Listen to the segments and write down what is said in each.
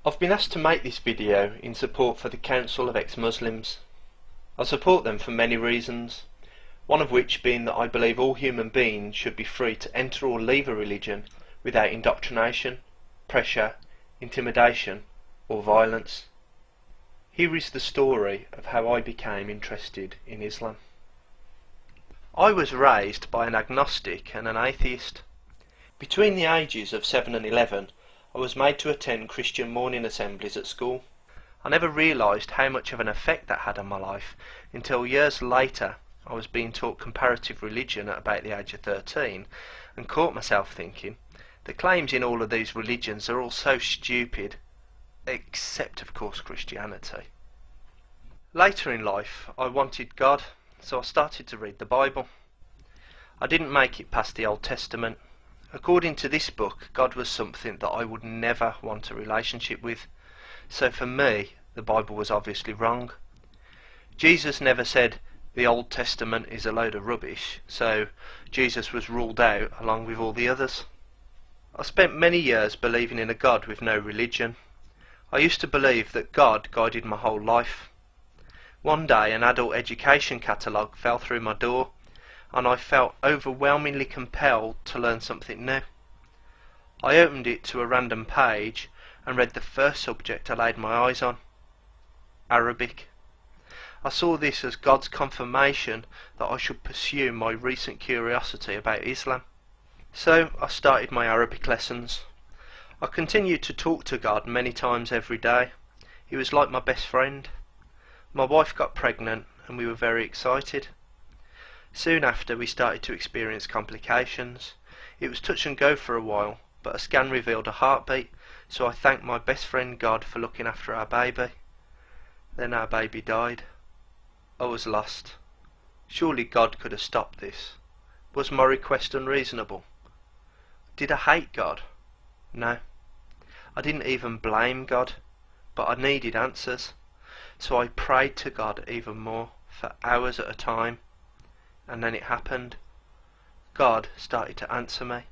I've been asked to make this video in support for the Council of Ex-Muslims. I support them for many reasons, one of which being that I believe all human beings should be free to enter or leave a religion without indoctrination, pressure, intimidation or violence. Here is the story of how I became interested in Islam. I was raised by an agnostic and an atheist. Between the ages of 7 and 11, I was made to attend Christian morning assemblies at school. I never realised how much of an effect that had on my life until years later I was being taught comparative religion at about the age of 13 and caught myself thinking the claims in all of these religions are all so stupid, except of course Christianity. Later in life I wanted God, so I started to read the Bible. I didn't make it past the Old Testament. According to this book, God was something that I would never want a relationship with, so for me, the Bible was obviously wrong. Jesus never said, the Old Testament is a load of rubbish, so Jesus was ruled out along with all the others. I spent many years believing in a God with no religion. I used to believe that God guided my whole life. One day an adult education catalogue fell through my door, and I felt overwhelmingly compelled to learn something new. I opened it to a random page and read the first subject I laid my eyes on: Arabic. I saw this as God's confirmation that I should pursue my recent curiosity about Islam. So I started my Arabic lessons. I continued to talk to God many times every day. He was like my best friend. My wife got pregnant and we were very excited. Soon after we started to experience complications. It was touch and go for a while, but a scan revealed a heartbeat, so I thanked my best friend God for looking after our baby. Then our baby died. I was lost. Surely God could have stopped this. Was my request unreasonable? Did I hate God? No. I didn't even blame God, but I needed answers. So I prayed to God even more, for hours at a time. And then it happened. God started to answer me.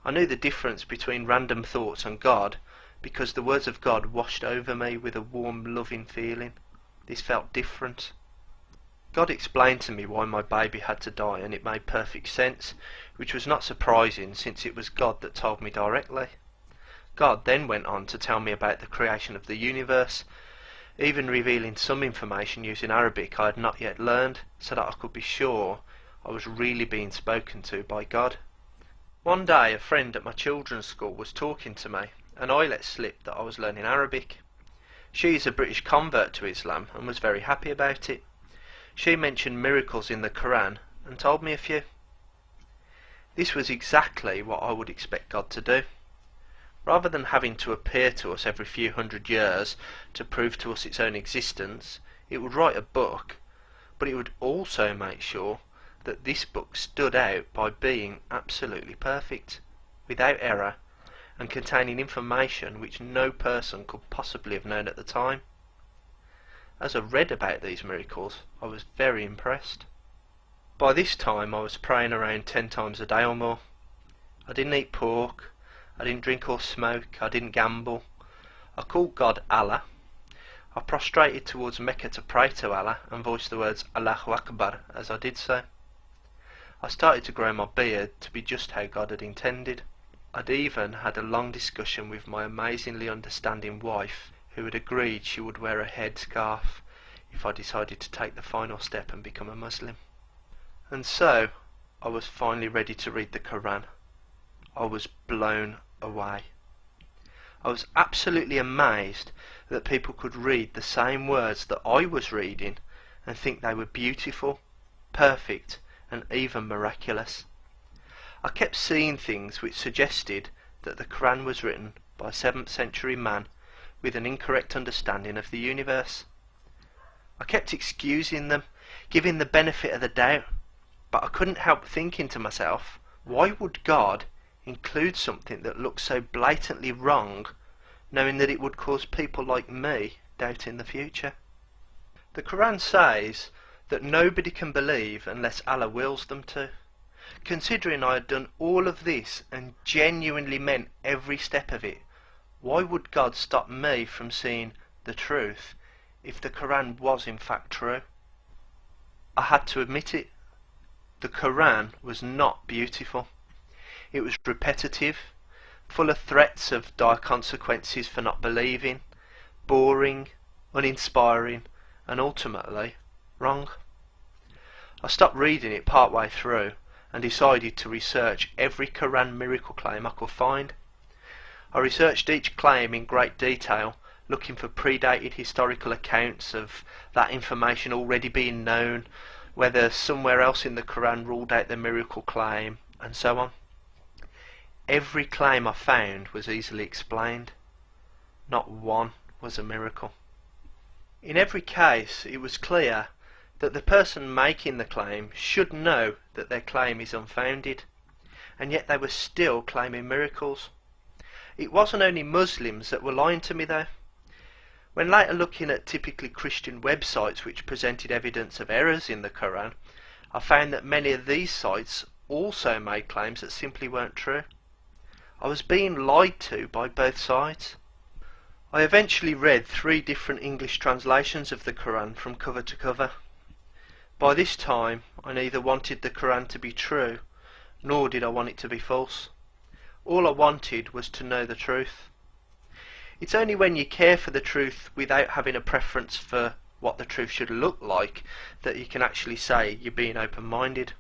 I knew the difference between random thoughts and God because the words of God washed over me with a warm, loving feeling. This felt different. God explained to me why my baby had to die, and it made perfect sense, which was not surprising since it was God that told me directly. God then went on to tell me about the creation of the universe, even revealing some information using Arabic I had not yet learned, so that I could be sure I was really being spoken to by God. One day a friend at my children's school was talking to me, and I let slip that I was learning Arabic. She is a British convert to Islam and was very happy about it. She mentioned miracles in the Quran and told me a few. This was exactly what I would expect God to do. Rather than having to appear to us every few hundred years to prove to us its own existence, it would write a book, but it would also make sure that this book stood out by being absolutely perfect, without error, and containing information which no person could possibly have known at the time. As I read about these miracles, I was very impressed. By this time I was praying around 10 times a day or more. I didn't eat pork, I didn't drink or smoke, I didn't gamble. I called God Allah. I prostrated towards Mecca to pray to Allah and voiced the words Allahu Akbar as I did so. I started to grow my beard to be just how God had intended. I'd even had a long discussion with my amazingly understanding wife, who had agreed she would wear a headscarf if I decided to take the final step and become a Muslim. And so I was finally ready to read the Quran. I was blown away. I was absolutely amazed that people could read the same words that I was reading and think they were beautiful, perfect, and even miraculous. I kept seeing things which suggested that the Quran was written by a 7th century man with an incorrect understanding of the universe. I kept excusing them, giving the benefit of the doubt, but I couldn't help thinking to myself, why would God include something that looks so blatantly wrong, knowing that it would cause people like me doubt in the future? The Quran says that nobody can believe unless Allah wills them to. Considering I had done all of this and genuinely meant every step of it, Why would God stop me from seeing the truth if the Quran was in fact true? I had to admit it. The Quran was not beautiful. It was repetitive, full of threats of dire consequences for not believing, boring, uninspiring, and ultimately wrong. I stopped reading it partway through and decided to research every Quran miracle claim I could find. I researched each claim in great detail, looking for predated historical accounts of that information already being known, whether somewhere else in the Quran ruled out the miracle claim, and so on. Every claim I found was easily explained. Not one was a miracle. In every case, it was clear that the person making the claim should know that their claim is unfounded, and yet they were still claiming miracles. It wasn't only Muslims that were lying to me though. When later looking at typically Christian websites which presented evidence of errors in the Quran, I found that many of these sites also made claims that simply weren't true. I was being lied to by both sides. I eventually read 3 different English translations of the Quran from cover to cover. By this time, I neither wanted the Quran to be true, nor did I want it to be false. All I wanted was to know the truth. It's only when you care for the truth without having a preference for what the truth should look like that you can actually say you're being open-minded.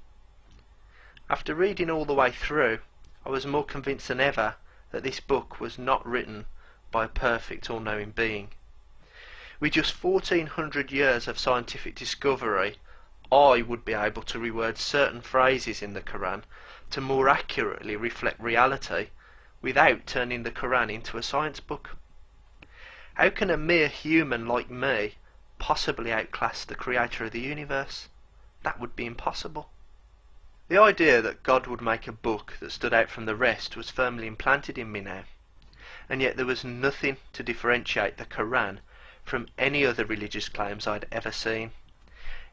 After reading all the way through, I was more convinced than ever that this book was not written by a perfect all-knowing being. With just 1400 years of scientific discovery, I would be able to reword certain phrases in the Quran to more accurately reflect reality without turning the Quran into a science book. How can a mere human like me possibly outclass the creator of the universe? That would be impossible. The idea that God would make a book that stood out from the rest was firmly implanted in me now, and yet there was nothing to differentiate the Quran from any other religious claims I'd ever seen.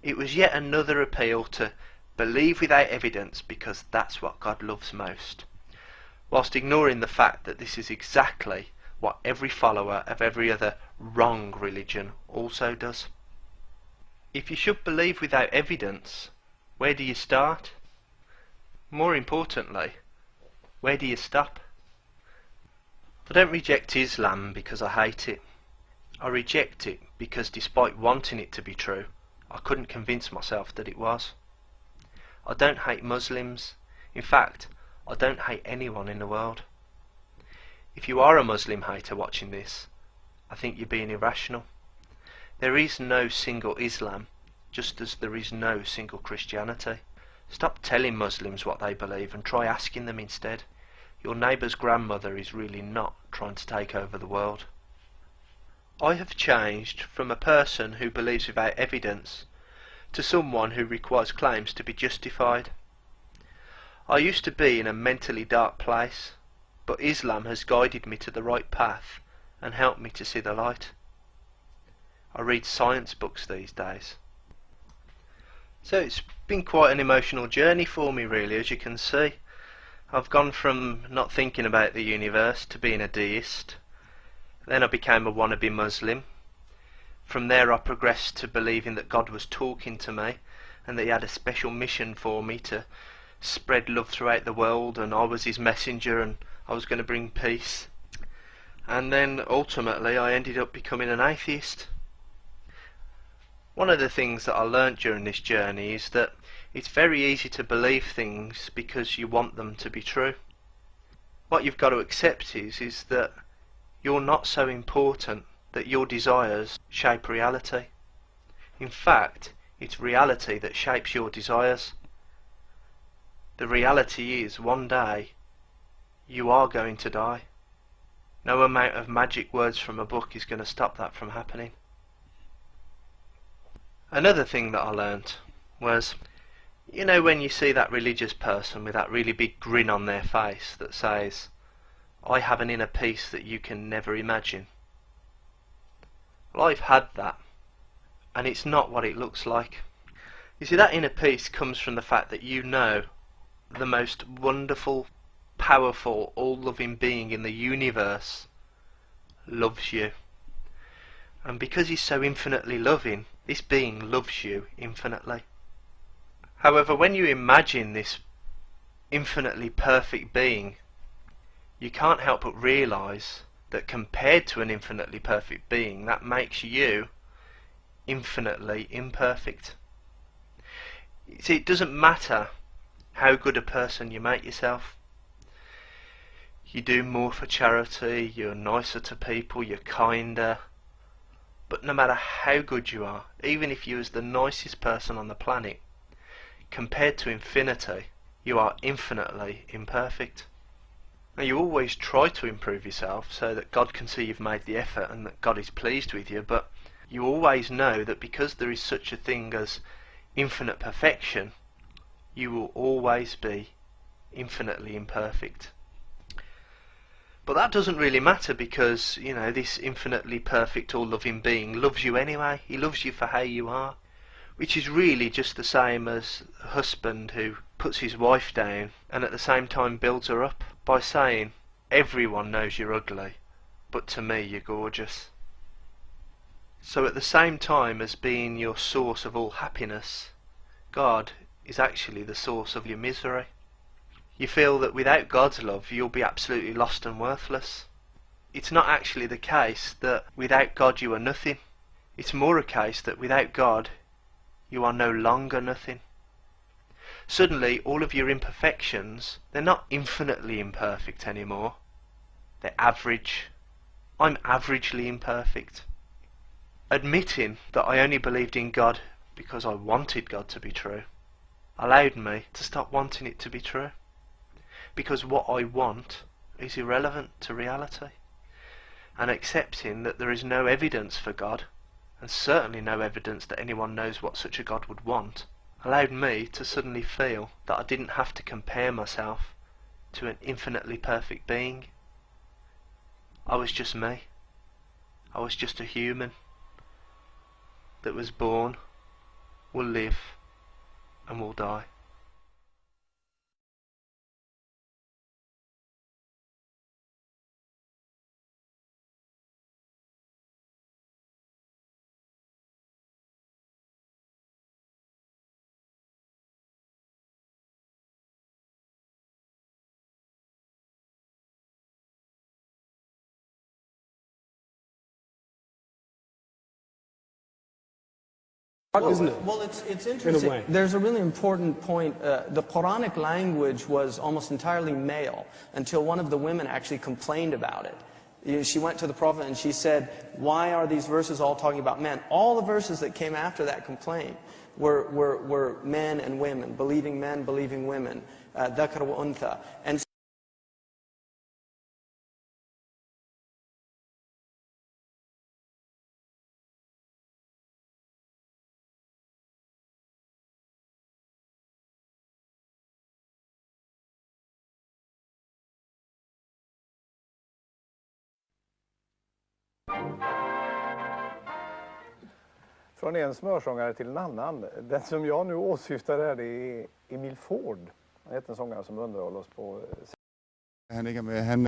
It was yet another appeal to believe without evidence because that's what God loves most, whilst ignoring the fact that this is exactly what every follower of every other wrong religion also does. If you should believe without evidence, where do you start? More importantly, where do you stop? I don't reject Islam because I hate it. I reject it because despite wanting it to be true, I couldn't convince myself that it was. I don't hate Muslims. In fact, I don't hate anyone in the world. If you are a Muslim hater watching this, I think you're being irrational. There is no single Islam, just as there is no single Christianity. Stop telling Muslims what they believe and try asking them instead. Your neighbour's grandmother is really not trying to take over the world. I have changed from a person who believes without evidence to someone who requires claims to be justified. I used to be in a mentally dark place, but Islam has guided me to the right path and helped me to see the light. I read science books these days. So it's been quite an emotional journey for me really, as you can see. I've gone from not thinking about the universe to being a deist. Then I became a wannabe Muslim. From there I progressed to believing that God was talking to me and that he had a special mission for me to spread love throughout the world, and I was his messenger and I was going to bring peace. And then ultimately I ended up becoming an atheist. One of the things that I learnt during this journey is that it's very easy to believe things because you want them to be true. What you've got to accept is that you're not so important that your desires shape reality. In fact, it's reality that shapes your desires. The reality is one day you are going to die. No amount of magic words from a book is going to stop that from happening. Another thing that I learnt was, you know, when you see that religious person with that really big grin on their face that says, I have an inner peace that you can never imagine. Well, I've had that, and it's not what it looks like. You see, that inner peace comes from the fact that you know the most wonderful, powerful, all-loving being in the universe loves you. And because he's so infinitely loving, this being loves you infinitely. However, when you imagine this infinitely perfect being, you can't help but realise that compared to an infinitely perfect being, that makes you infinitely imperfect. See, it doesn't matter how good a person you make yourself. You do more for charity, you're nicer to people, you're kinder. But no matter how good you are, even if you was the nicest person on the planet, compared to infinity, you are infinitely imperfect. Now, you always try to improve yourself so that God can see you've made the effort and that God is pleased with you, but you always know that because there is such a thing as infinite perfection, you will always be infinitely imperfect. But that doesn't really matter because, you know, this infinitely perfect all-loving being loves you anyway. He loves you for how you are, which is really just the same as a husband who puts his wife down and at the same time builds her up by saying, everyone knows you're ugly, but to me you're gorgeous. So at the same time as being your source of all happiness, God is actually the source of your misery. You feel that without God's love you'll be absolutely lost and worthless. It's not actually the case that without God you are nothing. It's more a case that without God you are no longer nothing. Suddenly all of your imperfections, they're not infinitely imperfect anymore. They're average. I'm averagely imperfect. Admitting that I only believed in God because I wanted God to be true allowed me to stop wanting it to be true. Because what I want is irrelevant to reality. And accepting that there is no evidence for God, and certainly no evidence that anyone knows what such a God would want, allowed me to suddenly feel that I didn't have to compare myself to an infinitely perfect being. I was just me. I was just a human that was born, will live, and will die. Isn't it? Well, it's interesting. way. There's a really important point. The Quranic language was almost entirely male until one of the women actually complained about it. She went to the Prophet and she said, why are these verses all talking about men? All the verses that came after that complaint were men and women, believing women, dhakar wa untha. And Från en smörsångare till en annan. Den som jag nu åsyftar är Emil Ford. Han heter en sångare som underhåller oss på... Han ikke er med. Han